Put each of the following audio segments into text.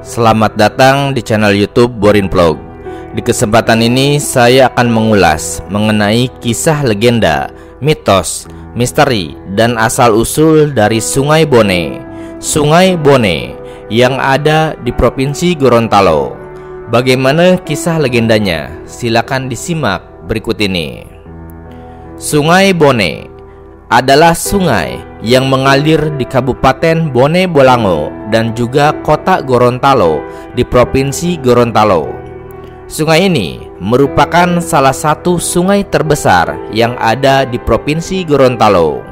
Selamat datang di channel YouTube Borin Vlog. Di kesempatan ini saya akan mengulas mengenai kisah legenda, mitos, misteri, dan asal-usul dari Sungai Bone. Sungai Bone yang ada di Provinsi Gorontalo. Bagaimana kisah legendanya? Silakan disimak berikut ini. Sungai Bone adalah sungai yang mengalir di Kabupaten Bone Bolango dan juga Kota Gorontalo di Provinsi Gorontalo. Sungai ini merupakan salah satu sungai terbesar yang ada di Provinsi Gorontalo.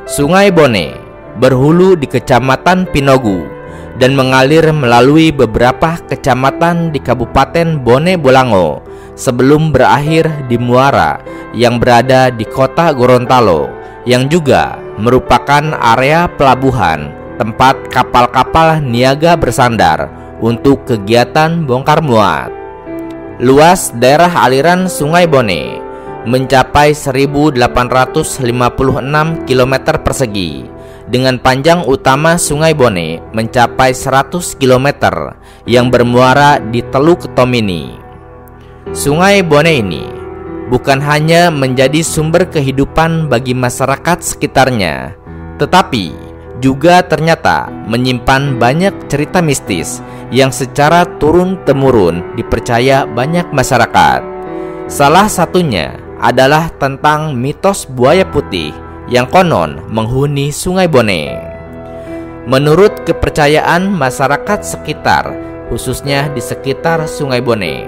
Sungai Bone berhulu di Kecamatan Pinogu dan mengalir melalui beberapa kecamatan di Kabupaten Bone Bolango sebelum berakhir di muara yang berada di Kota Gorontalo, yang juga merupakan area pelabuhan tempat kapal-kapal niaga bersandar untuk kegiatan bongkar muat. Luas daerah aliran Sungai Bone mencapai 1856 km persegi, dengan panjang utama Sungai Bone mencapai 100 km yang bermuara di Teluk Tomini. Sungai Bone ini bukan hanya menjadi sumber kehidupan bagi masyarakat sekitarnya, tetapi juga ternyata menyimpan banyak cerita mistis yang secara turun-temurun dipercaya banyak masyarakat. Salah satunya adalah tentang mitos buaya putih yang konon menghuni Sungai Bone. Menurut kepercayaan masyarakat sekitar, khususnya di sekitar Sungai Bone,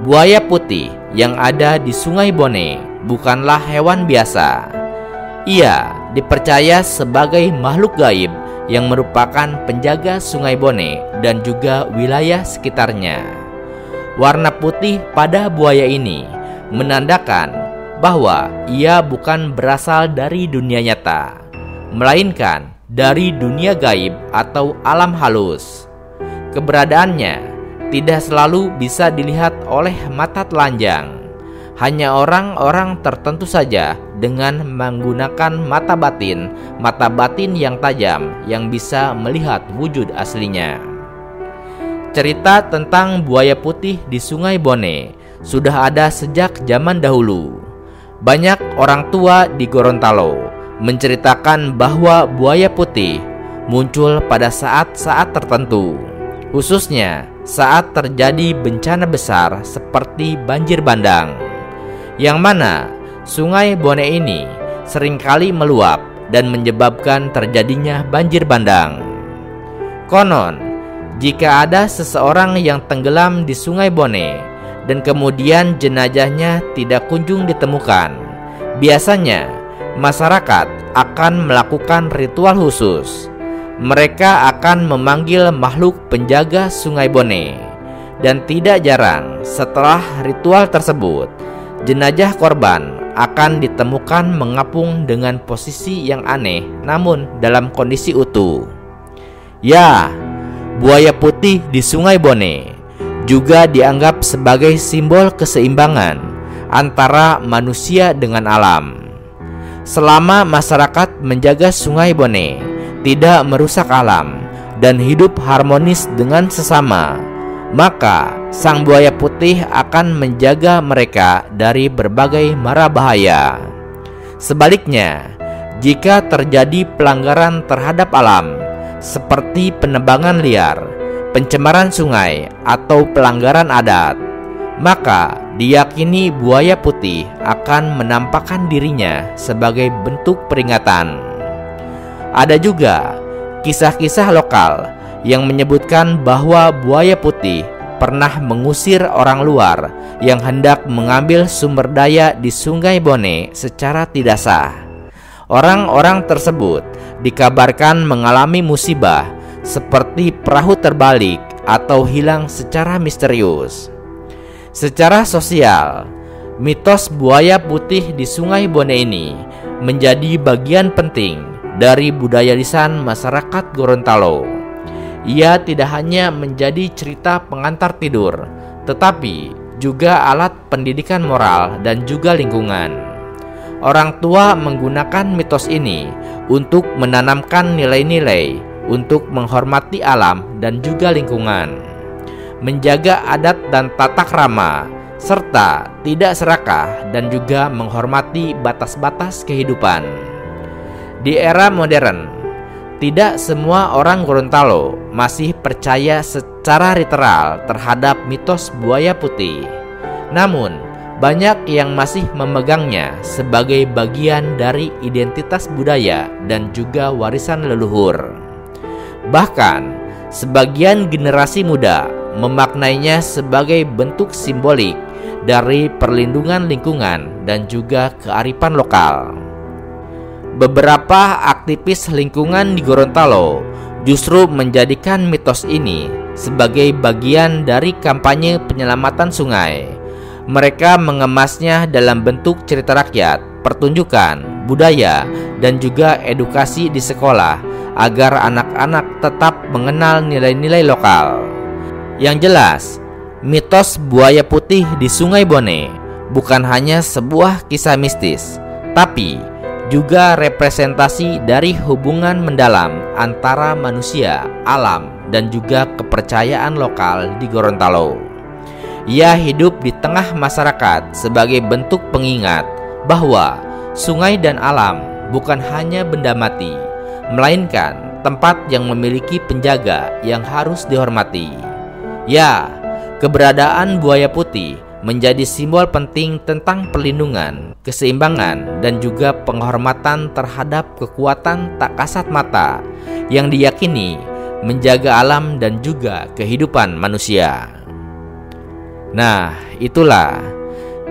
buaya putih yang ada di Sungai Bone bukanlah hewan biasa. Ia dipercaya sebagai makhluk gaib yang merupakan penjaga Sungai Bone dan juga wilayah sekitarnya. Warna putih pada buaya ini menandakan bahwa ia bukan berasal dari dunia nyata, melainkan dari dunia gaib atau alam halus. Keberadaannya tidak selalu bisa dilihat oleh mata telanjang. Hanya orang-orang tertentu saja dengan menggunakan mata batin yang tajam yang bisa melihat wujud aslinya. Cerita tentang buaya putih di Sungai Bone sudah ada sejak zaman dahulu. Banyak orang tua di Gorontalo menceritakan bahwa buaya putih muncul pada saat-saat tertentu, khususnya saat terjadi bencana besar seperti banjir bandang, yang mana Sungai Bone ini seringkali meluap dan menyebabkan terjadinya banjir bandang. Konon, jika ada seseorang yang tenggelam di Sungai Bone dan kemudian jenazahnya tidak kunjung ditemukan, biasanya masyarakat akan melakukan ritual khusus. Mereka akan memanggil makhluk penjaga Sungai Bone, dan tidak jarang setelah ritual tersebut, jenazah korban akan ditemukan mengapung dengan posisi yang aneh namun dalam kondisi utuh. Ya, buaya putih di Sungai Bone juga dianggap sebagai simbol keseimbangan antara manusia dengan alam. Selama masyarakat menjaga Sungai Bone tidak merusak alam dan hidup harmonis dengan sesama, maka sang buaya putih akan menjaga mereka dari berbagai mara bahaya. Sebaliknya, jika terjadi pelanggaran terhadap alam seperti penebangan liar, pencemaran sungai, atau pelanggaran adat, maka diyakini buaya putih akan menampakkan dirinya sebagai bentuk peringatan. Ada juga kisah-kisah lokal yang menyebutkan bahwa buaya putih pernah mengusir orang luar yang hendak mengambil sumber daya di Sungai Bone secara tidak sah. Orang-orang tersebut dikabarkan mengalami musibah seperti perahu terbalik atau hilang secara misterius. Secara sosial, mitos buaya putih di Sungai Bone ini menjadi bagian penting dari budaya lisan masyarakat Gorontalo. Ia tidak hanya menjadi cerita pengantar tidur, tetapi juga alat pendidikan moral dan juga lingkungan. Orang tua menggunakan mitos ini untuk menanamkan nilai-nilai untuk menghormati alam dan juga lingkungan, menjaga adat dan tata krama, serta tidak serakah dan juga menghormati batas-batas kehidupan. Di era modern, tidak semua orang Gorontalo masih percaya secara literal terhadap mitos buaya putih. Namun, banyak yang masih memegangnya sebagai bagian dari identitas budaya dan juga warisan leluhur. Bahkan, sebagian generasi muda memaknainya sebagai bentuk simbolik dari perlindungan lingkungan dan juga kearifan lokal. Beberapa aktivis lingkungan di Gorontalo justru menjadikan mitos ini sebagai bagian dari kampanye penyelamatan sungai. Mereka mengemasnya dalam bentuk cerita rakyat, pertunjukan, budaya, dan juga edukasi di sekolah agar anak-anak tetap mengenal nilai-nilai lokal. Yang jelas, mitos buaya putih di Sungai Bone bukan hanya sebuah kisah mistis, tapi juga representasi dari hubungan mendalam antara manusia, alam, dan juga kepercayaan lokal di Gorontalo. Ia hidup di tengah masyarakat sebagai bentuk pengingat bahwa sungai dan alam bukan hanya benda mati, melainkan tempat yang memiliki penjaga yang harus dihormati. Ya, keberadaan buaya putih menjadi simbol penting tentang perlindungan, keseimbangan, dan juga penghormatan terhadap kekuatan tak kasat mata yang diyakini menjaga alam dan juga kehidupan manusia. Nah, itulah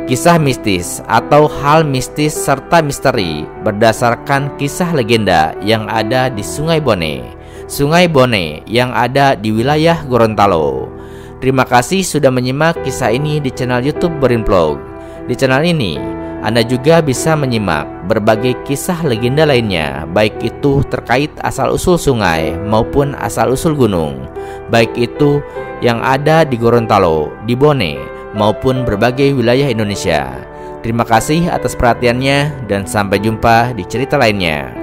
kisah mistis atau hal mistis serta misteri berdasarkan kisah legenda yang ada di Sungai Bone. Sungai Bone yang ada di wilayah Gorontalo. Terima kasih sudah menyimak kisah ini di channel YouTube Borin Vlog. Di channel ini, Anda juga bisa menyimak berbagai kisah legenda lainnya, baik itu terkait asal-usul sungai maupun asal-usul gunung, baik itu yang ada di Gorontalo, di Bone, maupun berbagai wilayah Indonesia. Terima kasih atas perhatiannya dan sampai jumpa di cerita lainnya.